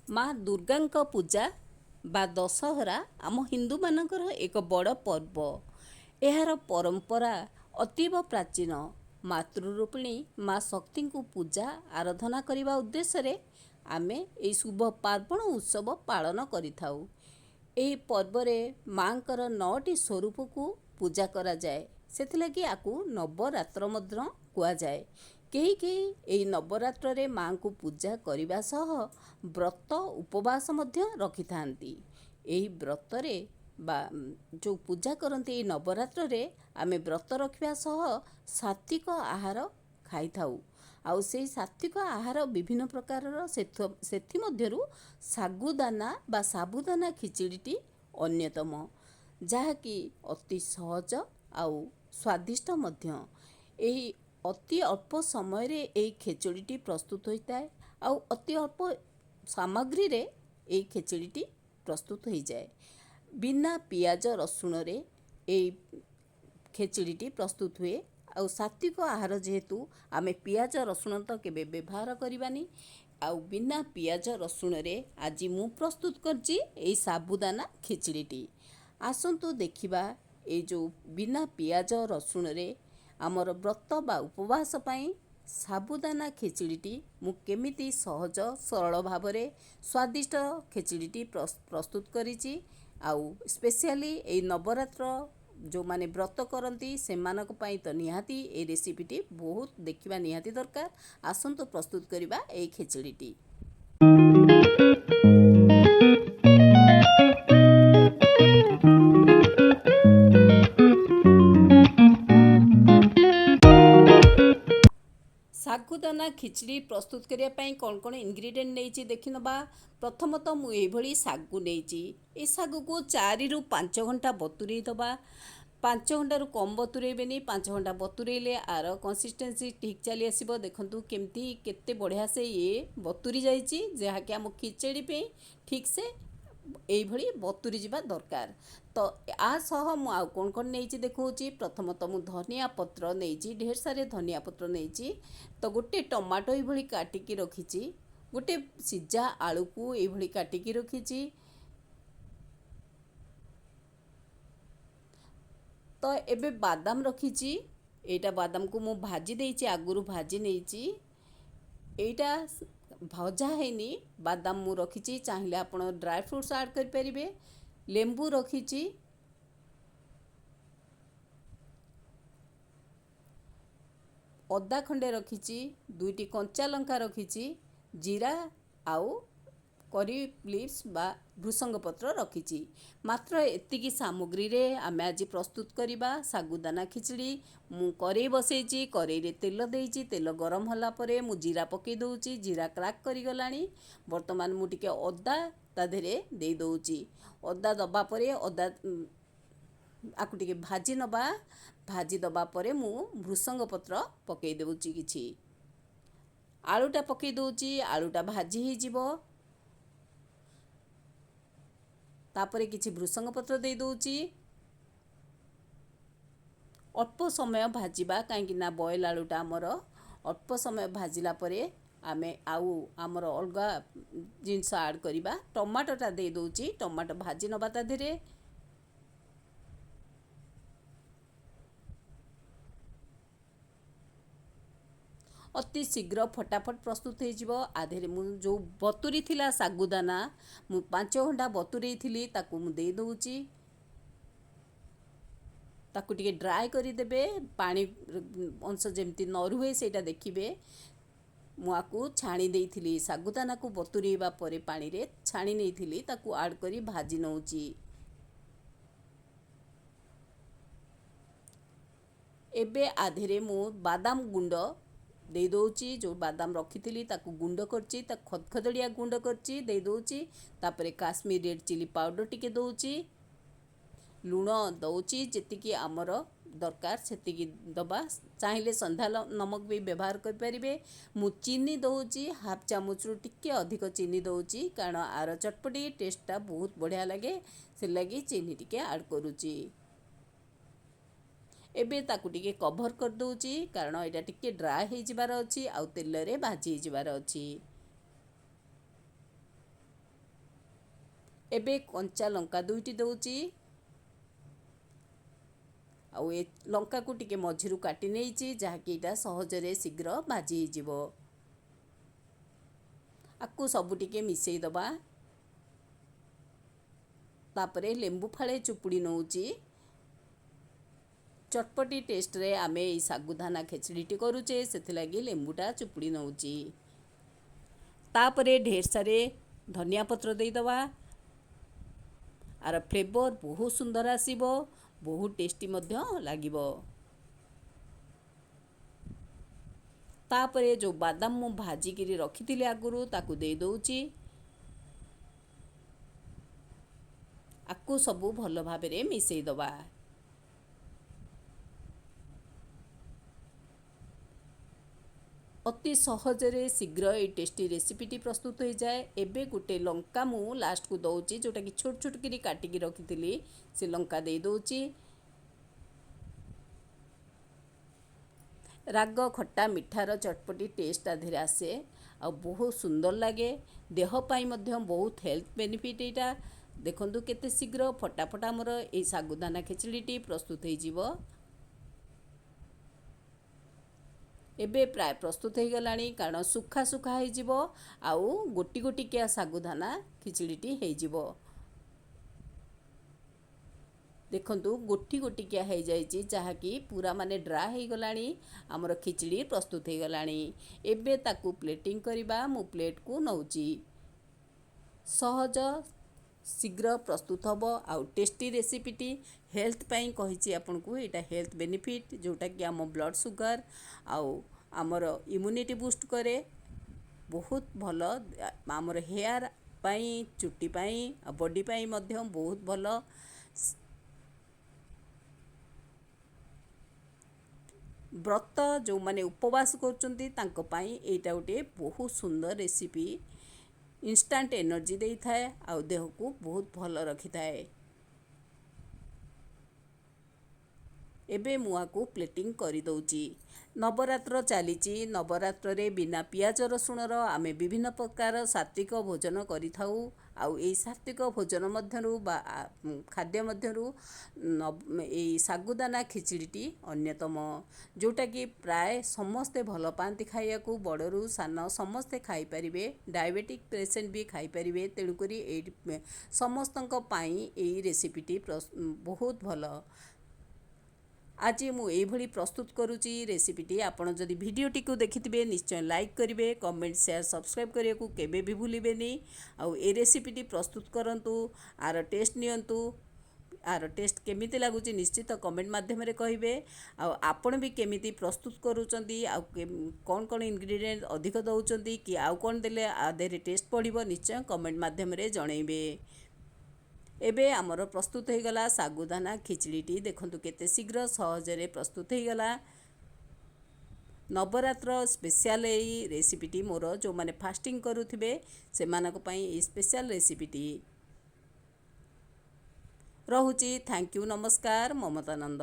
ମା ଦୁର୍ଗାଙ୍କ ପୂଜା ବା ଦଶହରା ଆମ ହିନ୍ଦୁମାନଙ୍କର ଏକ ବଡ଼ ପର୍ବ। ଏହାର ପରମ୍ପରା ଅତୀବ ପ୍ରାଚୀନ। ମାତୃରୂପିଣୀ ମା ଶକ୍ତିଙ୍କୁ ପୂଜା ଆରାଧନା କରିବା ଉଦ୍ଦେଶ୍ୟରେ ଆମେ ଏହି ଶୁଭ ପାର୍ବଣ ଉତ୍ସବ ପାଳନ କରିଥାଉ। ଏହି ପର୍ବରେ ମାଙ୍କର 9ଟି ସ୍ୱରୂପକୁ ପୂଜା କରାଯାଏ। ସେଥିଲାଗି ଆକୁ ନବରାତ୍ର ମଧ୍ୟ କୁହାଯାଏ। କେହି କେହି ଏହି ନବରାତ୍ରରେ ମାଙ୍କୁ ପୂଜା କରିବା ସହ ବ୍ରତ ଉପବାସ ମଧ୍ୟ ରଖିଥାନ୍ତି। ଏହି ବ୍ରତରେ ବା ଯେଉଁ ପୂଜା କରନ୍ତି ଏହି ନବରାତ୍ରରେ ଆମେ ବ୍ରତ ରଖିବା ସହ ସାତ୍ତ୍ୱିକ ଆହାର ଖାଇଥାଉ। ଆଉ ସେହି ସାତ୍ତ୍ୱିକ ଆହାର ବିଭିନ୍ନ ପ୍ରକାରର, ସେଥିମଧ୍ୟରୁ ସାଗୁଦାନା ବା ସାବୁଦାନା ଖିଚଡ଼ିଟି ଅନ୍ୟତମ, ଯାହାକି ଅତି ସହଜ ଆଉ ସ୍ୱାଦିଷ୍ଟ ମଧ୍ୟ। ଏହି ଅତି ଅଳ୍ପ ସମୟରେ ଏହି ଖେଚଡ଼ିଟି ପ୍ରସ୍ତୁତ ହୋଇଥାଏ ଆଉ ଅତି ଅଳ୍ପ ସାମଗ୍ରୀରେ ଏହି ଖେଚଡ଼ିଟି ପ୍ରସ୍ତୁତ ହୋଇଯାଏ। ବିନା ପିଆଜ ରସୁଣରେ ଏହି ଖେଚଡ଼ିଟି ପ୍ରସ୍ତୁତ ହୁଏ। ଆଉ ସାତ୍ତ୍ୱିକ ଆହାର ଯେହେତୁ ଆମେ ପିଆଜ ରସୁଣ ତ କେବେ ବ୍ୟବହାର କରିବାନି, ଆଉ ବିନା ପିଆଜ ରସୁଣରେ ଆଜି ମୁଁ ପ୍ରସ୍ତୁତ କରିଛି ଏହି ସାବୁଦାନା ଖିଚଡ଼ିଟି। ଆସନ୍ତୁ ଦେଖିବା ଏଇ ଯେଉଁ ବିନା ପିଆଜ ରସୁଣରେ ଆମର ବ୍ରତ ବା ଉପବାସ ପାଇଁ ସାବୁଦାନା ଖିଚଡ଼ିଟି ମୁଁ କେମିତି ସହଜ ସରଳ ଭାବରେ ସ୍ୱାଦିଷ୍ଟ ଖିଚଡ଼ିଟି ପ୍ରସ୍ତୁତ କରିଛି। ଆଉ ସ୍ପେଶିଆଲି ଏଇ ନବରାତ୍ର ଯେଉଁମାନେ ବ୍ରତ କରନ୍ତି ସେମାନଙ୍କ ପାଇଁ ତ ନିହାତି এই ରେସିପିଟି ବହୁତ ଦେଖିବା ନିହାତି ଦରକାର। ଆସନ୍ତୁ ପ୍ରସ୍ତୁତ କରିବା এই ଖିଚଡ଼ିଟି। ସାଗୁଦାନା ଖିଚଡ଼ି ପ୍ରସ୍ତୁତ କରିବା ପାଇଁ କ'ଣ କ'ଣ ଇନଗ୍ରିଡ଼ିଏଣ୍ଟ ନେଇଛି ଦେଖିନେବା। ପ୍ରଥମତଃ ମୁଁ ଏଇଭଳି ଶାଗୁ ନେଇଛି। ଏ ଶାଗୁକୁ 4ରୁ 5 ଘଣ୍ଟା ବତୁରେଇ ଦେବା। 5 ଘଣ୍ଟାରୁ କମ୍ ବତୁରେଇବେନି, 5 ଘଣ୍ଟା ବତୁରେଇଲେ ଆର କନସିଷ୍ଟେନ୍ସି ଠିକ୍ ଚାଲି ଆସିବ। ଦେଖନ୍ତୁ କେମିତି କେତେ ବଢ଼ିଆ ସେ ଇଏ ବତୁରି ଯାଇଛି, ଯାହାକି ଆମ ଖିଚଡ଼ି ପାଇଁ ଠିକ୍ସେ এইଭଳି ବତୁରି ଯିବା ଦରକାର। ତ ଆ ସହ ମୁଁ ଆଉ କ'ଣ କ'ଣ ନେଇଛି ଦେଖାଉଛି। ପ୍ରଥମତଃ ମୁଁ ଧନିଆ ପତ୍ର ନେଇଛି, ଢେର ସାରା ଧନିଆ ପତ୍ର ନେଇଛି। ତ ଗୋଟେ ଟମାଟୋ ଏଇଭଳି କାଟିକି ରଖିଛି। ଗୋଟେ ସିଝା ଆଳୁକୁ ଏଇଭଳି କାଟିକି ରଖିଛି। ତ ଏବେ ବାଦାମ ରଖିଛି। ଏଇଟା ବାଦାମକୁ ମୁଁ ଭାଜି ଦେଇଛି, ଆଗରୁ ଭାଜି ନେଇଛି। ଏଇଟା ଭଜା ହେଇନି ବାଦାମ ମୁଁ ରଖିଛି। ଚାହିଁଲେ ଆପଣ ଡ୍ରାଏ ଫ୍ରୁଟ୍ସ ଆଡ଼୍ କରିପାରିବେ। ଲେମ୍ବୁ ରଖିଛି। ଅଦା ଖଣ୍ଡେ ରଖିଛି। 2ଟି କଞ୍ଚା ଲଙ୍କା ରଖିଛି। ଜିରା ଆଉ କରି ଲିଭ୍ସ ବା ଭୃଷଙ୍ଗ ପତ୍ର ରଖିଛି। ମାତ୍ର ଏତିକି ସାମଗ୍ରୀରେ ଆମେ ଆଜି ପ୍ରସ୍ତୁତ କରିବା ସାଗୁଦାନା ଖିଚଡ଼ି। ମୁଁ କରେଇ ବସେଇଛି, କରେଇରେ ତେଲ ଦେଇଛି। ତେଲ ଗରମ ହେଲା ପରେ ମୁଁ ଜିରା ପକାଇ ଦେଉଛି। ଜିରା କ୍ରାକ୍ କରିଗଲାଣି। ବର୍ତ୍ତମାନ ମୁଁ ଟିକେ ଅଦା ତା ଦେହରେ ଦେଇ ଦେଉଛି। ଅଦା ଦେବା ପରେ ଆକୁ ଟିକେ ଭାଜି ନେବା। ଭାଜି ଦେବା ପରେ ମୁଁ ଭୃଷଙ୍ଗ ପତ୍ର ପକାଇ ଦେଉଛି କିଛି। ଆଳୁଟା ପକାଇ ଦେଉଛି। ଆଳୁଟା ଭାଜି ହେଇଯିବ। ତାପରେ କିଛି ଭୃଷଙ୍ଗ ପତ୍ର ଦେଇ ଦେଉଛି। ଅଳ୍ପ ସମୟ ଭାଜିବା, କାହିଁକି ନା ବଏଲ୍ ଆଳୁଟା ଆମର ଅଳ୍ପ ସମୟ ଭାଜିଲା ପରେ ଆମେ ଆଉ ଆମର ଅଲଗା ଜିନିଷ ଆଡ଼୍ କରିବା। ଟମାଟୋଟା ଦେଇ ଦେଉଛି। ଟମାଟୋ ଭାଜି ନେବା ତା ଦେହରେ। ଅତି ଶୀଘ୍ର ଫଟାଫଟ ପ୍ରସ୍ତୁତ ହେଇଯିବ। ଆ ଦେହରେ ମୁଁ ଯେଉଁ ବତୁରି ଥିଲା ସାଗୁଦାନା, ମୁଁ 5 ଘଣ୍ଟା ବତୁରେଇଥିଲି, ତାକୁ ମୁଁ ଦେଇ ଦେଉଛି। ତାକୁ ଟିକେ ଡ୍ରାଏ କରିଦେବେ, ପାଣି ଅଂଶ ଯେମିତି ନ ରୁହେ ସେଇଟା ଦେଖିବେ। ମୁଁ ଆକୁ ଛାଣି ଦେଇଥିଲି, ସାଗୁଦାନାକୁ ବତୁରେଇବା ପରେ ପାଣିରେ ଛାଣି ନେଇଥିଲି, ତାକୁ ଆଡ଼୍ କରି ଭାଜି ନେଉଛି। ଏବେ ଆ ଦେହରେ ମୁଁ ବାଦାମ ଗୁଣ୍ଡ ଦେଇ ଦେଉଛି। ଯେଉଁ ବାଦାମ ରଖିଥିଲି ତାକୁ ଗୁଣ୍ଡ କରିଛି, ତାକୁ ଖଦଖଦଡ଼ିଆ ଗୁଣ୍ଡ କରିଛି ଦେଇ ଦେଉଛି। ତାପରେ କାଶ୍ମୀର ରେଡ଼୍ ଚିଲି ପାଉଡ଼ର ଟିକେ ଦେଉଛି। ଲୁଣ ଦେଉଛି, ଯେତିକି ଆମର ଦରକାର ସେତିକି ଦେବା। ଚାହିଁଲେ ସନ୍ଧ୍ୟା ନମକ ବି ବ୍ୟବହାର କରିପାରିବେ। ମୁଁ ଚିନି ଦେଉଛି, ହାଫ୍ ଚାମଚରୁ ଟିକେ ଅଧିକ ଚିନି ଦେଉଛି, କାରଣ ଆର ଚଟପଟି ଟେଷ୍ଟଟା ବହୁତ ବଢ଼ିଆ ଲାଗେ, ସେଥିଲାଗି ଚିନି ଟିକେ ଆଡ଼୍ କରୁଛି। ଏବେ ତାକୁ ଟିକେ କଭର୍ କରିଦେଉଛି, କାରଣ ଏଇଟା ଟିକେ ଡ୍ରାଏ ହେଇଯିବାର ଅଛି ଆଉ ତେଲରେ ଭାଜି ହେଇଯିବାର ଅଛି। ଏବେ କଞ୍ଚା ଲଙ୍କା 2ଟି ଦେଉଛି। ଆଉ ଏ ଲଙ୍କାକୁ ଟିକେ ମଝିରୁ କାଟି ନେଇଛି, ଯାହାକି ଏଇଟା ସହଜରେ ଶୀଘ୍ର ଭାଜି ହେଇଯିବ। ଆକୁ ସବୁ ଟିକେ ମିଶେଇ ଦେବା। ତାପରେ ଲେମ୍ବୁ ଫାଳେ ଚୁପୁଡ଼ି ନେଉଛି। ଚଟପଟି ଟେଷ୍ଟରେ ଆମେ ଏଇ ସାଗୁଦାନା ଖେଚଡ଼ିଟି କରୁଛେ, ସେଥିଲାଗି ଲେମ୍ବୁଟା ଚୁପୁଡ଼ି ନେଉଛି। ତାପରେ ଢେର ସାରେ ଧନିଆ ପତ୍ର ଦେଇଦେବା। ଆର ଫ୍ଲେଭର ବହୁତ ସୁନ୍ଦର ଆସିବ, ବହୁତ ଟେଷ୍ଟି ମଧ୍ୟ ଲାଗିବ। ତାପରେ ଯେଉଁ ବାଦାମ ମୁଁ ଭାଜିକିରି ରଖିଥିଲି ଆଗରୁ, ତାକୁ ଦେଇ ଦେଉଛି। ଆକୁ ସବୁ ଭଲ ଭାବରେ ମିଶେଇ ଦେବା। ଅତି ସହଜରେ ଶୀଘ୍ର এই ଟେଷ୍ଟି ରେସିପିଟି ପ୍ରସ୍ତୁତ ହୋଇଯାଏ। ଏବେ ଗୋଟେ ଲଙ୍କା ମୁଁ ଲାଷ୍ଟକୁ ଦେଉଛି, ଯେଉଁଟାକି ଛୋଟ ଛୋଟ କରି କାଟିକି ରଖିଥିଲି, ସେ ଲଙ୍କା ଦେଇ ଦେଉଛି। ରାଗ ଖଟା ମିଠାର ଚଟପଟି ଟେଷ୍ଟ ତା ଦେହରେ ଆସେ, ଆଉ ବହୁତ ସୁନ୍ଦର ଲାଗେ। ଦେହ ପାଇଁ ମଧ୍ୟ ବହୁତ ହେଲ୍ଥ ବେନିଫିଟ୍ ଏଇଟା। ଦେଖନ୍ତୁ କେତେ ଶୀଘ୍ର ଫଟାଫଟ ଆମର এই ସାଗୁଦାନା ଖେଚଡ଼ିଟି ପ୍ରସ୍ତୁତ ହେଇଯିବ। ଏବେ ପ୍ରାୟ ପ୍ରସ୍ତୁତ ହେଇଗଲାଣି, କାରଣ ସୁଖା ସୁଖା ହେଇଯିବ ଆଉ ଗୋଟି ଗୋଟିକିଆ ସାଗୁଦାନା ଖିଚଡ଼ିଟି ହେଇଯିବ। ଦେଖନ୍ତୁ ଗୋଟି ଗୋଟିକିଆ ହେଇଯାଇଛି, ଯାହାକି ପୁରା ମାନେ ଡ୍ରା ହେଇଗଲାଣି। ଆମର ଖିଚଡ଼ି ପ୍ରସ୍ତୁତ ହେଇଗଲାଣି। ଏବେ ତାକୁ ପ୍ଲେଟିଂ କରିବା। ମୁଁ ପ୍ଲେଟକୁ ନେଉଛି। ସହଜ ଶୀଘ୍ର ପ୍ରସ୍ତୁତ ହେବ ଆଉ ଟେଷ୍ଟି ରେସିପିଟି। ହେଲ୍ଥ ପାଇଁ କହିଛି ଆପଣଙ୍କୁ, ଏଇଟା ହେଲ୍ଥ ବେନିଫିଟ୍, ଯେଉଁଟାକି ଆମ ବ୍ଲଡ଼ ସୁଗାର ଆଉ ଆମର ଇମ୍ୟୁନିଟି ବୁଷ୍ଟ କରେ। ବହୁତ ଭଲ ଆମର ହେୟାର ପାଇଁ, ଚୁଟି ପାଇଁ ଆଉ ବଡି ପାଇଁ ମଧ୍ୟ ବହୁତ ଭଲ। ବ୍ରତ ଯେଉଁମାନେ ଉପବାସ କରୁଛନ୍ତି, ତାଙ୍କ ପାଇଁ ଏଇଟା ଗୋଟିଏ ବହୁତ ସୁନ୍ଦର ରେସିପି। ଇନଷ୍ଟାଣ୍ଟ ଏନର୍ଜି ଦେଇଥାଏ ଆଉ ଦେହକୁ ବହୁତ ଭଲ ରଖିଥାଏ। ଏବେ ମୁଁ ଆକୁ ପ୍ଲେଟିଂ କରିଦେଉଛି। ନବରାତ୍ର ଚାଲିଛି। ନବରାତ୍ରରେ ବିନା ପିଆଜ ରସୁଣର ଆମେ ବିଭିନ୍ନ ପ୍ରକାର ସାତ୍ତ୍ୱିକ ଭୋଜନ କରିଥାଉ। ଆଉ ଏଇ ସାତ୍ତ୍ୱିକ ଭୋଜନ ମଧ୍ୟରୁ ବା ଖାଦ୍ୟ ମଧ୍ୟରୁ ଏଇ ସାଗୁଦାନା ଖିଚଡ଼ିଟି ଅନ୍ୟତମ, ଯେଉଁଟାକି ପ୍ରାୟ ସମସ୍ତେ ଭଲ ପାଆନ୍ତି ଖାଇବାକୁ। ବଡ଼ରୁ ସାନ ସମସ୍ତେ ଖାଇପାରିବେ, ଡାଇବେଟିକ୍ ପେସେଣ୍ଟ ବି ଖାଇପାରିବେ। ତେଣୁକରି ଏଇ ସମସ୍ତଙ୍କ ପାଇଁ ଏଇ ରେସିପିଟି ବହୁତ ଭଲ। ଆଜି ମୁଁ ଏଇଭଳି ପ୍ରସ୍ତୁତ କରୁଛି ରେସିପିଟି। ଆପଣ ଯଦି ଭିଡ଼ିଓଟିକୁ ଦେଖିଥିବେ, ନିଶ୍ଚୟ ଲାଇକ୍ କରିବେ, କମେଣ୍ଟ, ସେୟାର, ସବସ୍କ୍ରାଇବ୍ କରିବାକୁ କେବେ ବି ଭୁଲିବେନି। ଆଉ ଏ ରେସିପିଟି ପ୍ରସ୍ତୁତ କରନ୍ତୁ, ଆର ଟେଷ୍ଟ ନିଅନ୍ତୁ। ଆର ଟେଷ୍ଟ କେମିତି ଲାଗୁଛି ନିଶ୍ଚିତ କମେଣ୍ଟ ମାଧ୍ୟମରେ କହିବେ। ଆଉ ଆପଣ ବି କେମିତି ପ୍ରସ୍ତୁତ କରୁଛନ୍ତି, ଆଉ କ'ଣ କ'ଣ ଇନଗ୍ରିଡ଼ିଏଣ୍ଟ ଅଧିକ ଦେଉଛନ୍ତି କି ଆଉ କ'ଣ ଦେଲେ ଆ ଦେହରେ ଟେଷ୍ଟ ବଢ଼ିବ, ନିଶ୍ଚୟ କମେଣ୍ଟ ମାଧ୍ୟମରେ ଜଣାଇବେ। ଏବେ ଆମର ପ୍ରସ୍ତୁତ ହେଇଗଲା ସାଗୁଦାନା ଖିଚଡ଼ିଟି। ଦେଖନ୍ତୁ କେତେ ଶୀଘ୍ର ସହଜରେ ପ୍ରସ୍ତୁତ ହେଇଗଲା। ନବରାତ୍ର ସ୍ପେଶାଲ ଏଇ ରେସିପିଟି ମୋର, ଯେଉଁମାନେ ଫାଷ୍ଟିଂ କରୁଥିବେ ସେମାନଙ୍କ ପାଇଁ ଏଇ ସ୍ପେଶାଲ ରେସିପିଟି। ରହୁଛି। ଥ୍ୟାଙ୍କ ୟୁ, ନମସ୍କାର, ମମତାନନ୍ଦ।